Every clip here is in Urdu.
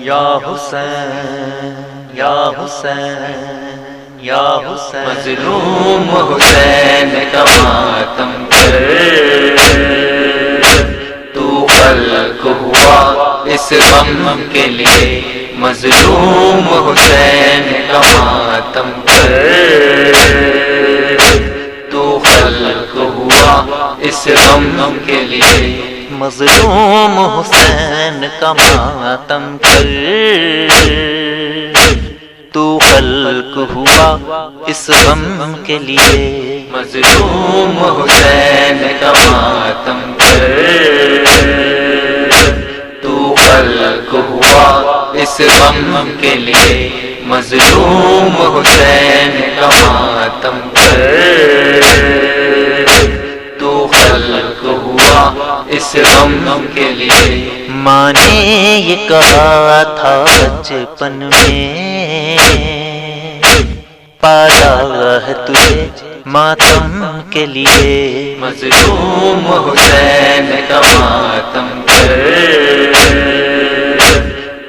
یا حسین یا حسین یا حسین، مظلوم حسین کا ماتم کر، تو خلق ہوا اس غم کے لیے، مظلوم حسین کا ماتم کر، تو خلق ہوا اس غم کے لیے، مظلوم حسین کا ماتم کر، تو خلق ہوا اس غم کے لیے، مظلوم حسین کا ماتم کر، تو خلق ہوا اس غم کے لیے، مظلوم حسین کا ماتم کر، تو خلق ہوا اس غم کے لیے، ماں نے یہ کہا تھا بچپن میں، پالا ہے تجھے ماتم کے لیے، مظلوم حسین کا ماتم کر،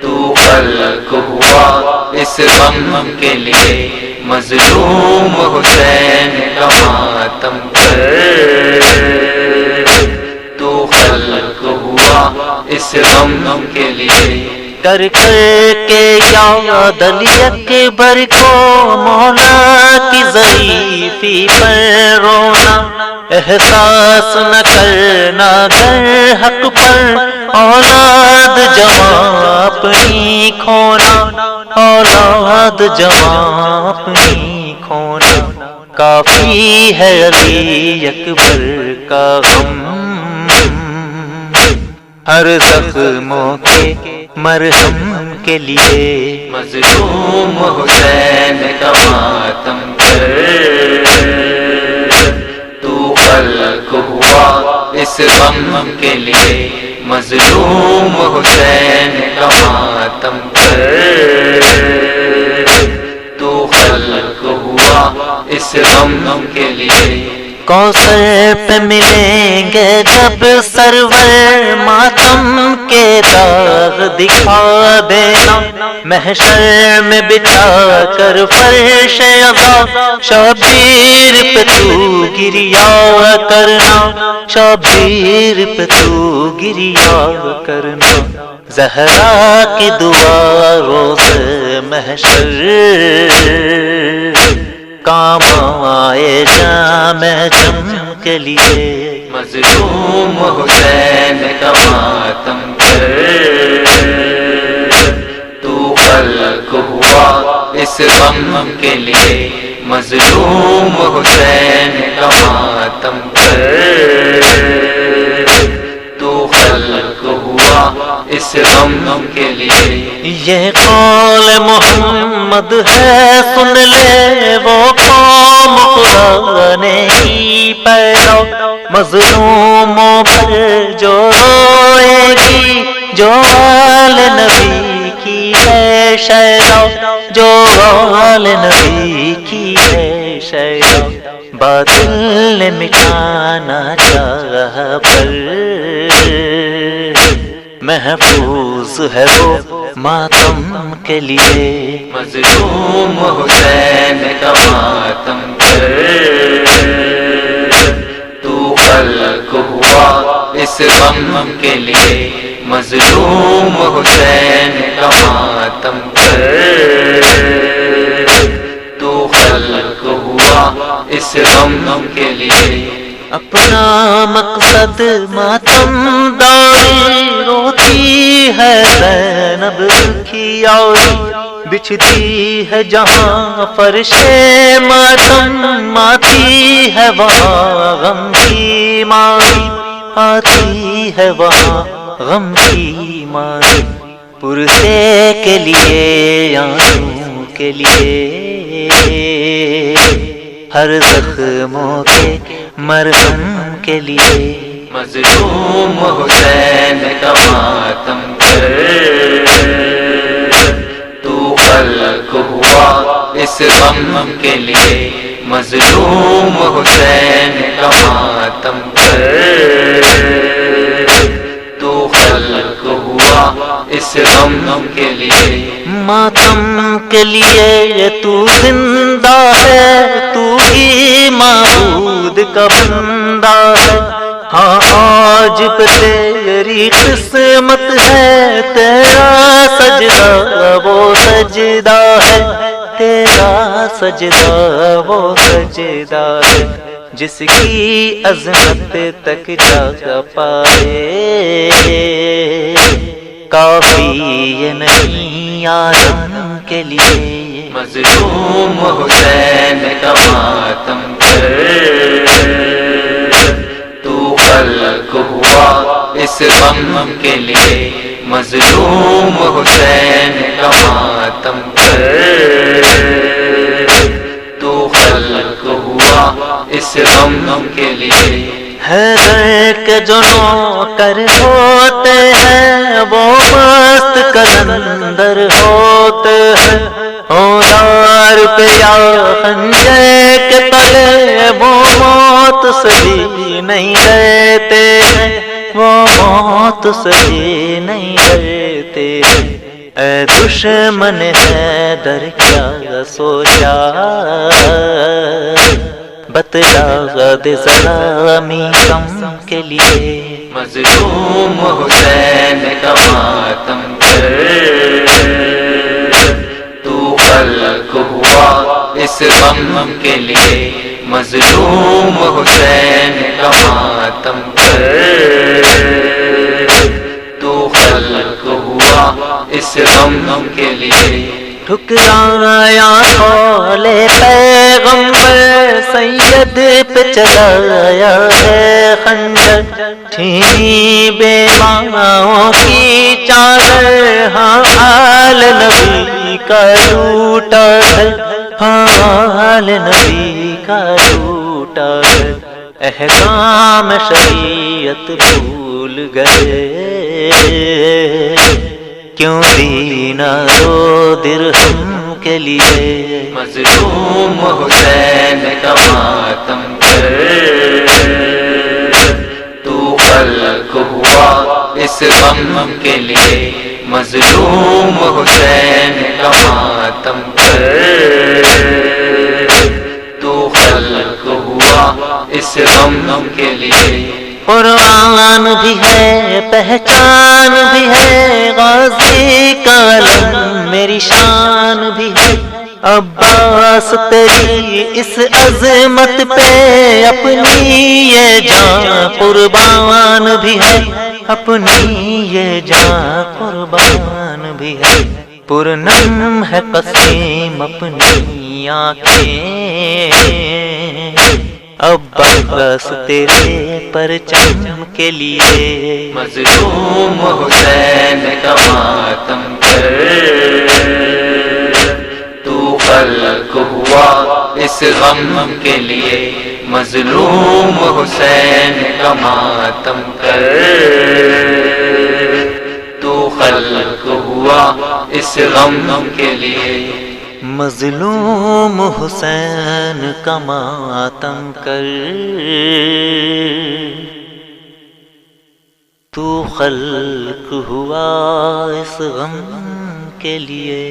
تو خلق ہوا اس غم کے لیے، مظلوم حسین کا ماتم کر، تو خلق ہوا اس غم کے لیے، کر کر کے یاد علی اکبر کو مولا کی ضعیفی پر رونا، احساس نہ کرنا گر حق پر، اولاد جوان اپنی کھونا، اولاد جوان اپنی کھونا، کافی ہے علی اکبر کا غم، ہر زخموں کے مرہم کے لیے، مظلوم حسین کا ماتم کر، تو خلق ہوا اس غم کے لیے، مظلوم حسین کا ماتم کر، تو خلق ہوا اس غم کے لیے، کوثر پہ ملیں گے جب سرور، ماتم کے داغ دکھا دینا، محشر میں بچھا کر فرش عزا، شبیر پہ تو گریا کرنا، شبیر پہ تو گریا کرنا، زہرا کی دعا روز محشر کام آئے جام جم کے لیے، مظلوم حسین کا ماتم کر، تو خلق ہوا اس غم کے لیے، مظلوم حسین کا ماتم کر، تو خلق ہوا اس غم کے لیے، یہ قول محمد ہے سن لے وہ قوم خدا نے ہی پیدا، مظلوموں پر جو روئے گی، جو آل نبی کی ہے شیدا، جو آل نبی کی ہے شیدا، باطل نے مٹانا چاہا پر محفوظ ہے وہ ماتم کے لیے، مظلوم حسین کا ماتم کر، تو خلق ہوا اس غم کے لیے، مظلوم حسین کا ماتم کر، تو خلق ہوا اس غم کے لیے، اپنا مقصد ماتم داری، روتی ہے زینب کی یاری، بچھتی ہے جہاں فرش ماتم، آتی ہے وہاں غم کی ماری، آتی ہے وہاں غم کی ماری، پرسے کے لیے آنسوں کے لیے، ہر زخموں کے مرہم کے لیے، مظلوم حسین کا ماتم کر، تو خلق ہوا اس غم کے لیے، مظلوم حسین کا ماتم کر، تو خلق ہوا اس غم کے لیے، ماتم کے لیے تو زندہ ہے، تو ہی معبود کا بندہ ہے۔ ہاں آج پہ تیری قسمت ہے، تیرا سجدہ وہ سجدہ ہے، تیرا سجدہ وہ سجدہ ہے، جس کی عظمت تک جا پائے کافی یہ نہیں عالم کے لیے۔ مظلوم حسین کا ماتم کر، تو خلق ہوا اس غم کے لیے، مظلوم حسین کا ماتم کر، تو خلق ہوا اس غم کے لیے۔ حیدر کے جو نوکر ہوتے ہیں وہ مست کلندر ہوتے ہیں، اوزار پہ یا خنجر کے تلے وہ موت سے بھی نہیں ڈرتے ہیں، وہ موت سے بھی نہیں ڈرتے ہیں۔ اے دشمن حیدر کیا سوچا، بتلا دے ذرا کم کے لیے۔ مظلوم حسین کا ماتم کر، تو خلق ہوا اس غم کے لیے، مظلوم حسین کا ماتم کر، تو خلق ہوا اس غم کے لیے۔ ٹھکرایا کھولے پیغمبر سید پہ چلایا ہے خنجر، چھینی بے ماں کی چادر، ہاں آل نبی کا لوٹا ہے، ہاں آل نبی کا لوٹا ہے۔ احکام شریعت بھول گئے، کیوں دینار و درہم کے لیے۔ مظلوم حسین کا ماتم کر، تو خلق ہوا اس غم کے لیے، مظلوم حسین کا ماتم کر، تو خلق ہوا اس غم کے لیے۔ قرآن بھی ہے پہچان بھی ہے، غازی کا علم میری شان بھی ہے، عباس تیری اس عظمت پہ اپنی یہ جان قربان بھی ہے، اپنی یہ جان قربان بھی ہے۔ پرنم ہے قسیم اپنی آنکھیں، عباس تیرے پرچم کے لیے۔ مظلوم حسین کا ماتم کر، تو خلق ہوا اس غم کے لیے، مظلوم حسین کا ماتم کر، تو خلق ہوا اس غم کے لیے۔ مظلوم حسین کا ماتم کر، تو خلق ہوا اس غم کے لیے۔